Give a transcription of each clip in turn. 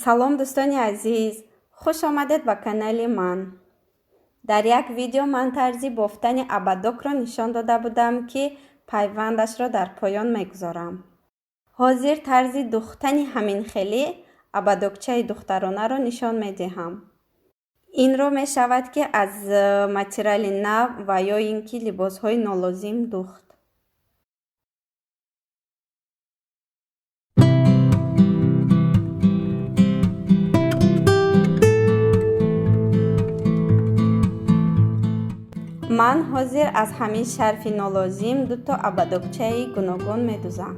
салом дӯстони азиз, хуш омадед ба канали ман. дар як видео ман тарзи бофтани абадокро нишон дода будам ки пайвандашро дар поён мегузорам. ҳозир тарзи духтани ҳаминхели абадокчаи духтаронаро нишон медиҳам. инро мешавад ки аз материали нав ва ё ин ки либосҳои нолозим духт. ман ҳозир аз ҳамин шарфи нолозим дуто абадокчаи гуногун медузам.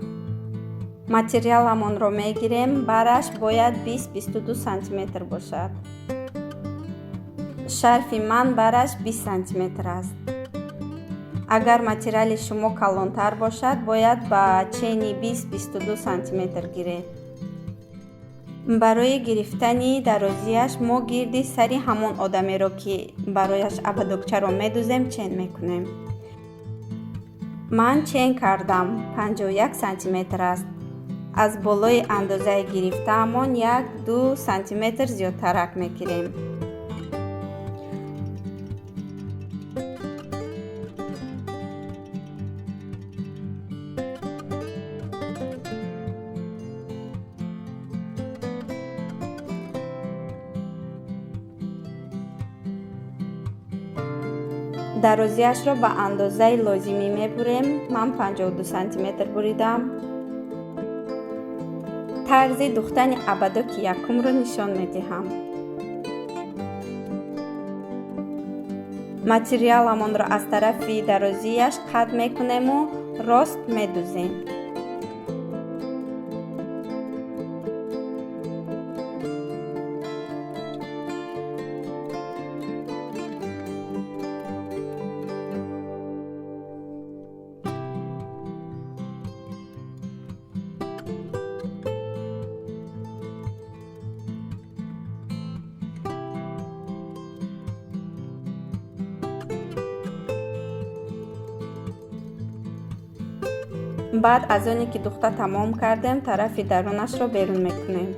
материаламонро мегирем, бараш бояд 20-22 сантиметр бошад. шарфи ман бараш 20 сантиметр аст. агар материали шумо калонтар бошад, бояд ба чени 20-22 сантиметр гиред. барои гирифтани дарозиаш мо гирди сари ҳамон одамеро ки барояш абадокчаро медузем чен мекунем. ман чен кардам 51 сантиметр аст. аз болои андозаи гирифтаамон 1-2 сантиметр зиёдтарак мегирем. дарозиашро ба андозаи лозимӣ мебурем. ман 52 сантиметр буридам. тарзи духтани абадоки якумро нишон медиҳам. материаламонро аз тарафи дарозияш қат мекунему рост медузем. баъд аз оне ки духта тамом кардем, тарафи дарунашро берун мекунем.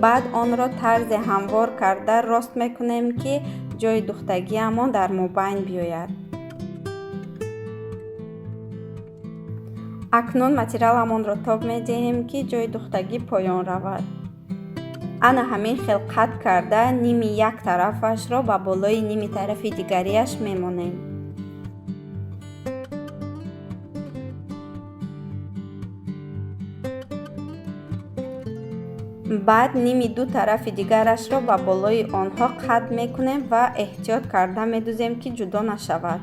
баъд онро тарзе ҳамвор карда рост мекунем ки ҷои духтагиамон дар мобайн биёяд. акнун материаламонро тоб медиҳем ки ҷои духтагӣ поён равад. ана ҳамин хел қат карда ними як тарафашро ба болои ними тарафи дигариаш мемонем. баъд ними ду тарафи дигарашро ба болои онҳо қат мекунем ва эҳтиёт карда медузем ки ҷудо нашавад.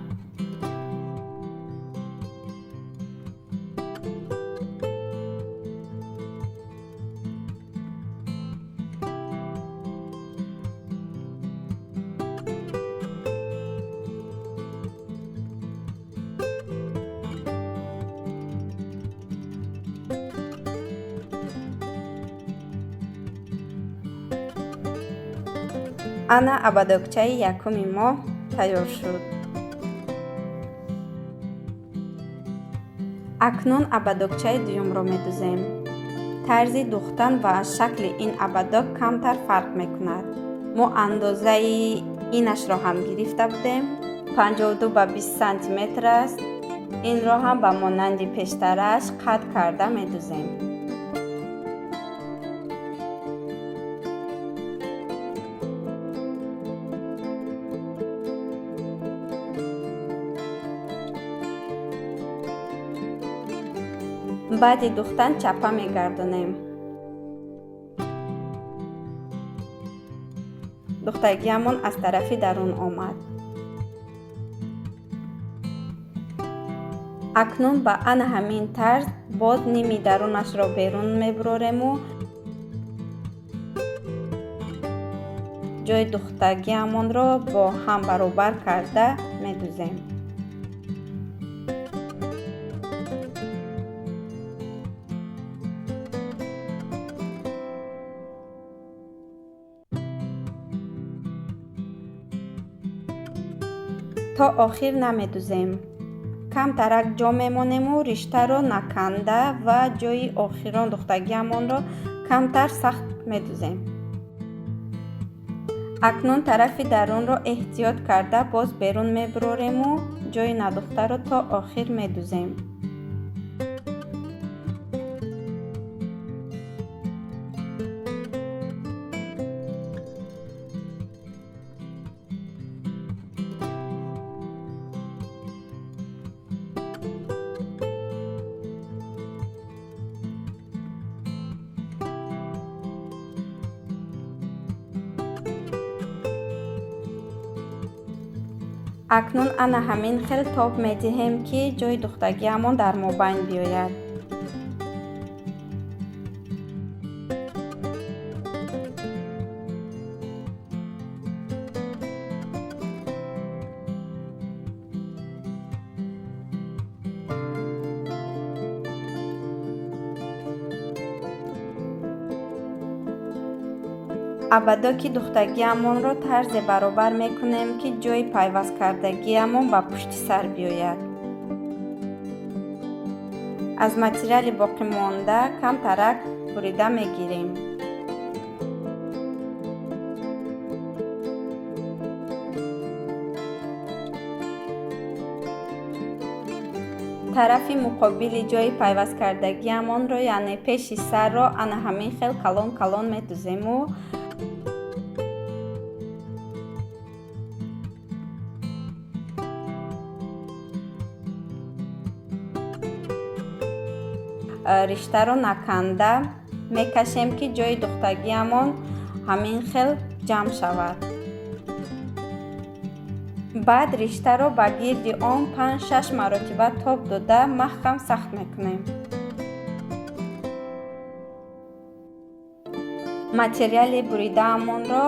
ана абадокчаи якуми мо тайёр шуд. акнун абадокчаи дуюмро медузем. тарзи духтан ва шакли ин абадок камтар фарқ мекунад. мо андозаи инашро ҳам гирифта будем. 52 ба 20 сантиметр аст. инро ҳам ба монанди пештараш қат карда медузем. баъди духтан чапа мегардонем. духтагиамон аз тарафи дарун омад. акнун ба ана ҳамин тарз боз ними дарунашро берун мебурорему ҷои духтагиамонро бо ҳам баробар карда медузем. то охир намедузем. камтарак ҷо мемонему риштаро наканда ва ҷои охирон духтагиамонро камтар сахт медузем. акнун тарафи дарунро эҳтиёт карда боз берун мебурорему ҷои надухтаро то охир медузем. акнун ана ҳамин хел тоб медиҳем ки ҷои духтагиамон дар мобайн биёяд. абадоки духтагиамонро тарзе баробар мекунем ки ҷои пайваст кардагиамон ба пушти сар биёяд. аз материали боқимонда камтарак бурида мегирем. тарафи муқобили ҷои пайваст кардагиамонро яъне пеши сарро ана ҳамин хел калон калон медузему риштаро наканда мекашем ки ҷои духтагиамон ҳамин хел ҷамъ шавад. баъд риштаро ба гирди он 5-6 маротиба тоб дода маҳкам сахт мекунем. материали буридаамонро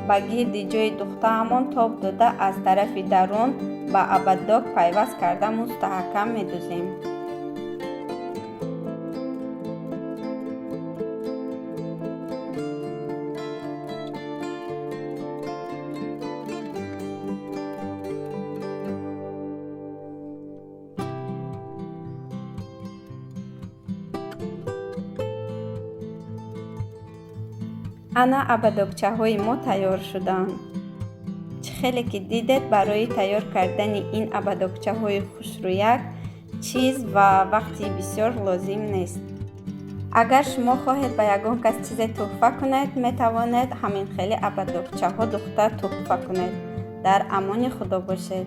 ба гирди ҷои духтаамон тоб дода аз тарафи дарун ба абаддок пайваст карда мустаҳкам медузем. ана абадокчаҳои мо тайёр шуданд. чӣ хеле ки дидед барои тайёр кардани ин абадокчаҳои хушрӯяк чиз ва вақти бисёр лозим нест. агар шумо хоҳед ба ягон кас чизе тӯҳфа кунед, метавонед ҳамин хели абадокчаҳо духта тӯҳфа кунед. дар амони худо бошед.